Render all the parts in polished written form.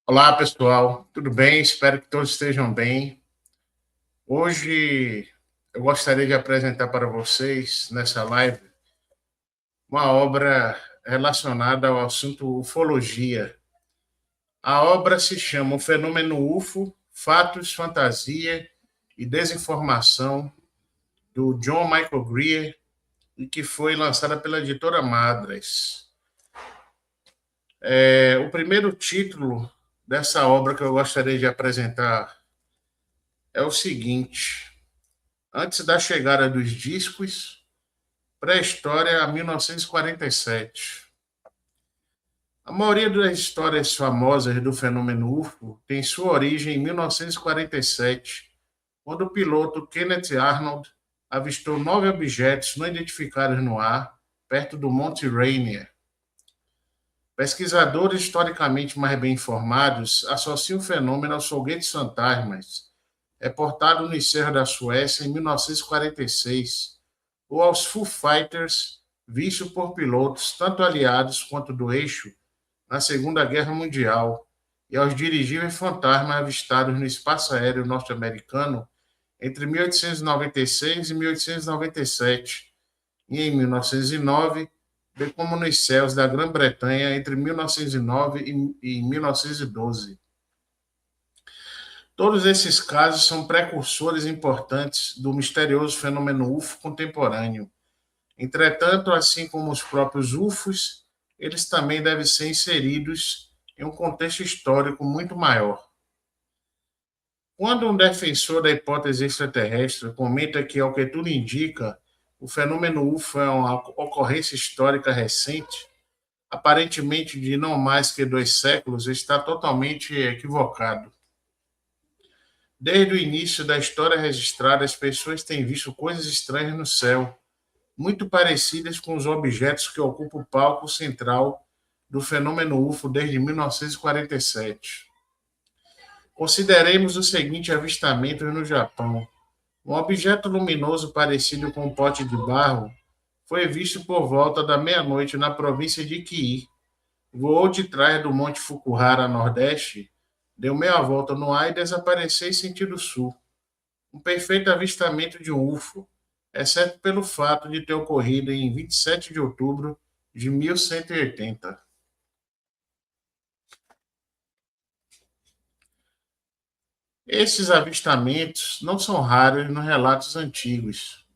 Olá, pessoal. Tudo bem? Espero que todos estejam bem. Hoje eu gostaria de apresentar para vocês, nessa live, uma obra relacionada ao assunto ufologia. A obra se chama O Fenômeno UFO, Fatos, Fantasia e Desinformação, do John Michael Greer, e que foi lançada pela editora Madras. O primeiro título dessa obra que eu gostaria de apresentar é o seguinte: Antes da chegada dos discos, pré-história a 1947. A maioria das histórias famosas do fenômeno UFO tem sua origem em 1947, quando o piloto Kenneth Arnold avistou 9 objetos não identificados no ar, perto do Monte Rainier. Pesquisadores historicamente mais bem informados associam o fenômeno aos foguetes fantasmas, reportado no Cerro da Suécia em 1946, ou aos Foo Fighters, visto por pilotos tanto aliados quanto do eixo na Segunda Guerra Mundial, e aos dirigíveis fantasmas avistados no espaço aéreo norte-americano entre 1896 e 1897, e em 1909, bem como nos céus da Grã-Bretanha entre 1909 e 1912. Todos esses casos são precursores importantes do misterioso fenômeno UFO contemporâneo. Entretanto, assim como os próprios UFOs, eles também devem ser inseridos em um contexto histórico muito maior. Quando um defensor da hipótese extraterrestre comenta que, ao que tudo indica, o fenômeno UFO é uma ocorrência histórica recente, aparentemente de não mais que 2 séculos, está totalmente equivocado. Desde o início da história registrada, as pessoas têm visto coisas estranhas no céu, muito parecidas com os objetos que ocupam o palco central do fenômeno UFO desde 1947. Consideremos o seguinte avistamento no Japão. Um objeto luminoso parecido com um pote de barro foi visto por volta da meia-noite na província de Kii. Voou de trás do Monte Fukuhara, nordeste, deu meia volta no ar e desapareceu em sentido sul. Um perfeito avistamento de um UFO, exceto pelo fato de ter ocorrido em 27 de outubro de 1180. Esses avistamentos não são raros nos relatos antigos.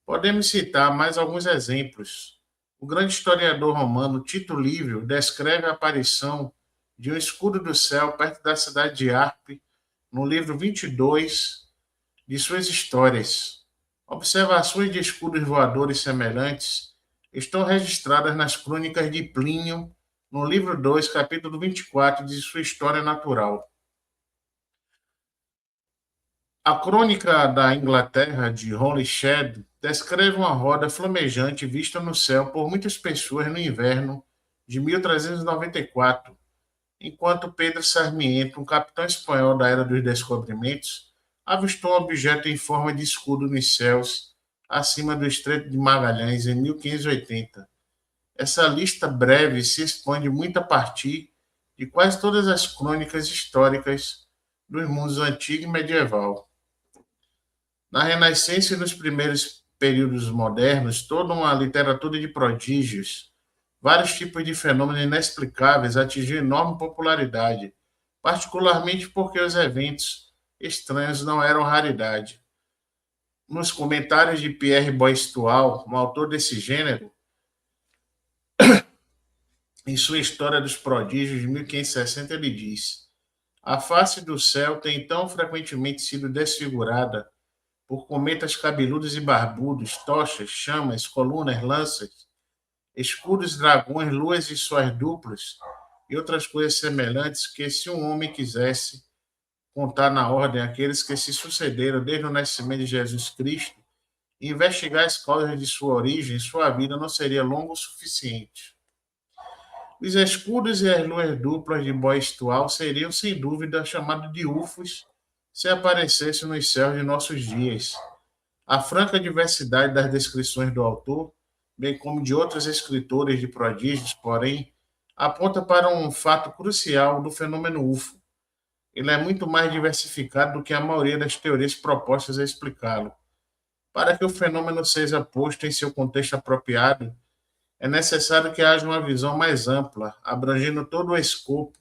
Podemos citar mais alguns exemplos. O grande historiador romano Tito Livio descreve a aparição de um escudo do céu perto da cidade de Arpe, no livro 22 de suas histórias. Observações de escudos voadores semelhantes estão registradas nas crônicas de Plínio, no livro 2, capítulo 24 de sua História Natural. A crônica da Inglaterra de Holyshedde descreve uma roda flamejante vista no céu por muitas pessoas no inverno de 1394, enquanto Pedro Sarmiento, um capitão espanhol da Era dos Descobrimentos, avistou um objeto em forma de escudo nos céus acima do Estreito de Magalhães em 1580. Essa lista breve se expande muito a partir de quase todas as crônicas históricas dos mundos antigo e medieval. Na Renascença e nos primeiros períodos modernos, toda uma literatura de prodígios, vários tipos de fenômenos inexplicáveis atingiram enorme popularidade, particularmente porque os eventos estranhos não eram raridade. Nos comentários de Pierre Boistual, um autor desse gênero, em sua História dos Prodígios de 1560, ele diz: a face do céu tem tão frequentemente sido desfigurada por cometas cabeludos e barbudos, tochas, chamas, colunas, lanças, escudos, dragões, luas e suas duplas, e outras coisas semelhantes, que se um homem quisesse contar na ordem aqueles que se sucederam desde o nascimento de Jesus Cristo e investigar as causas de sua origem, sua vida não seria longa o suficiente. Os escudos e as luas duplas de Boistual seriam, sem dúvida, chamados de UFOs se aparecessem nos céus de nossos dias. A franca diversidade das descrições do autor, bem como de outros escritores de prodígios, porém, aponta para um fato crucial do fenômeno UFO. Ele é muito mais diversificado do que a maioria das teorias propostas a explicá-lo. Para que o fenômeno seja posto em seu contexto apropriado, é necessário que haja uma visão mais ampla, abrangendo todo o escopo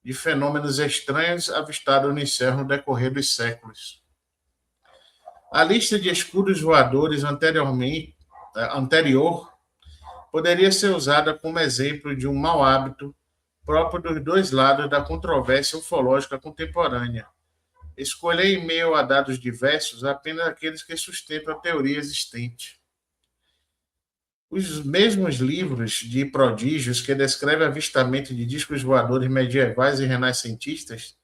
de fenômenos estranhos avistados no céu no decorrer dos séculos. A lista de escudos voadores anterior poderia ser usada como exemplo de um mau hábito próprio dos dois lados da controvérsia ufológica contemporânea. Escolher em meio a dados diversos apenas aqueles que sustentam a teoria existente. Os mesmos livros de prodígios que descrevem avistamento de discos voadores medievais e renascentistas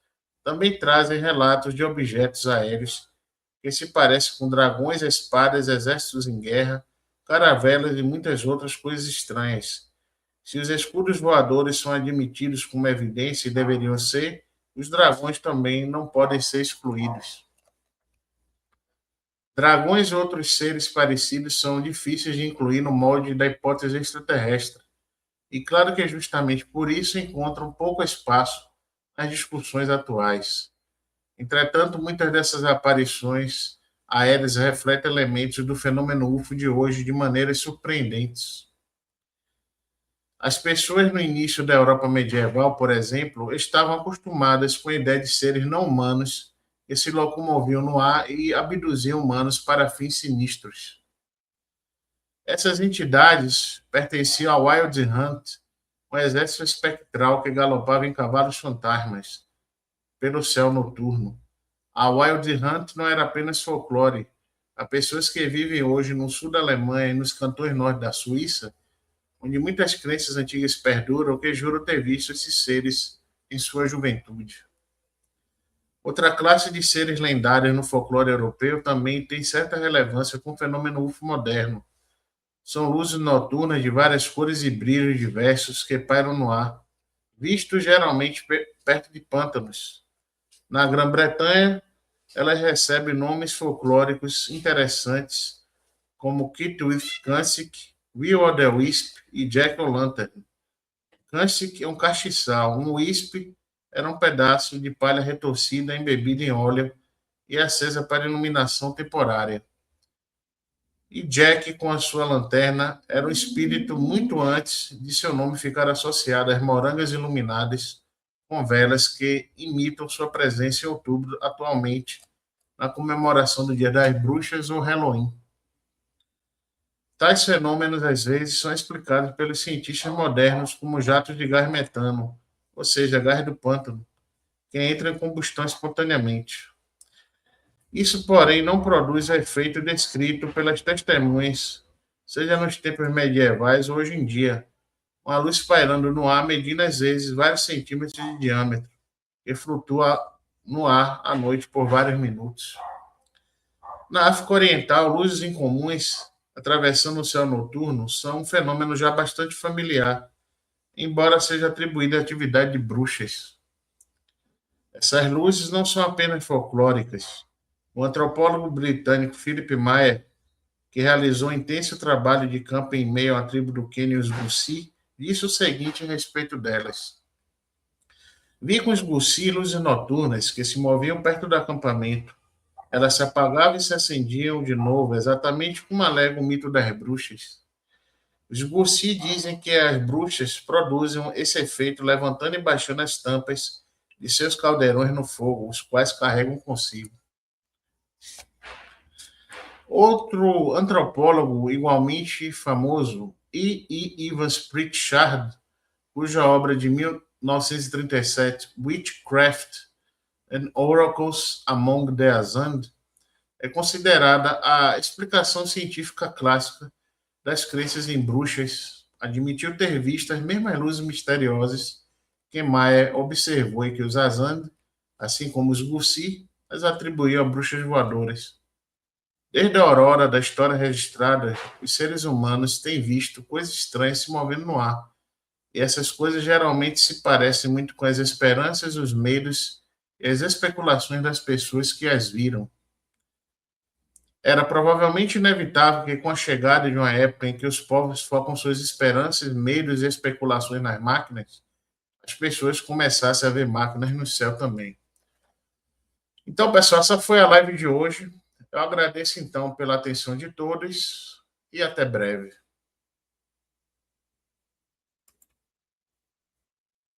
também trazem relatos de objetos aéreos que se parecem com dragões, espadas, exércitos em guerra, caravelas e muitas outras coisas estranhas. Se os escudos voadores são admitidos como evidência e deveriam ser, os dragões também não podem ser excluídos. Dragões e outros seres parecidos são difíceis de incluir no molde da hipótese extraterrestre, e claro que é justamente por isso encontram pouco espaço nas discussões atuais. Entretanto, muitas dessas aparições aéreas refletem elementos do fenômeno UFO de hoje de maneiras surpreendentes. As pessoas no início da Europa medieval, por exemplo, estavam acostumadas com a ideia de seres não humanos que se locomoviam no ar e abduziam humanos para fins sinistros. Essas entidades pertenciam ao Wild Hunt, um exército espectral que galopava em cavalos fantasmas pelo céu noturno. A Wild Hunt não era apenas folclore. Há pessoas que vivem hoje no sul da Alemanha e nos cantões norte da Suíça, onde muitas crenças antigas perduram, que juram ter visto esses seres em sua juventude. Outra classe de seres lendários no folclore europeu também tem certa relevância com o fenômeno UFO moderno. São luzes noturnas de várias cores e brilhos diversos que pairam no ar, vistos geralmente perto de pântanos. Na Grã-Bretanha, elas recebem nomes folclóricos interessantes, como Kitwith Kansik, Will o' the Wisp e Jack o' Lantern. Kansik é um castiçal, um wisp era um pedaço de palha retorcida embebida em óleo e acesa para iluminação temporária. E Jack, com a sua lanterna, era um espírito muito antes de seu nome ficar associado às morangas iluminadas com velas que imitam sua presença em outubro atualmente, na comemoração do Dia das Bruxas ou Halloween. Tais fenômenos, às vezes, são explicados pelos cientistas modernos como jatos de gás metano, ou seja, gás do pântano, que entram em combustão espontaneamente. Isso, porém, não produz o efeito descrito pelas testemunhas, seja nos tempos medievais ou hoje em dia, uma luz pairando no ar medindo às vezes vários centímetros de diâmetro, que flutua no ar à noite por vários minutos. Na África Oriental, luzes incomuns atravessando o céu noturno são um fenômeno já bastante familiar, embora seja atribuído à atividade de bruxas. Essas luzes não são apenas folclóricas. O antropólogo britânico Philip Meyer, que realizou um intenso trabalho de campo em meio à tribo do Quênia, os Gussi, disse o seguinte a respeito delas. Vi com os Gussi luzes noturnas que se moviam perto do acampamento. Elas se apagavam e se acendiam de novo, exatamente como alega o mito das bruxas. Os Gussi dizem que as bruxas produzem esse efeito levantando e baixando as tampas de seus caldeirões no fogo, os quais carregam consigo. Outro antropólogo igualmente famoso, E. Evans Pritchard, cuja obra de 1937, Witchcraft and Oracles Among the Azand, é considerada a explicação científica clássica das crenças em bruxas. Admitiu ter visto as mesmas luzes misteriosas que Maia observou e que os Azand, assim como os Gussi, as atribuíam a bruxas voadoras. Desde a aurora da história registrada, os seres humanos têm visto coisas estranhas se movendo no ar. E essas coisas geralmente se parecem muito com as esperanças, os medos e as especulações das pessoas que as viram. Era provavelmente inevitável que, com a chegada de uma época em que os povos focam suas esperanças, medos e especulações nas máquinas, as pessoas começassem a ver máquinas no céu também. Então, pessoal, essa foi a live de hoje. Eu agradeço, então, pela atenção de todos e até breve.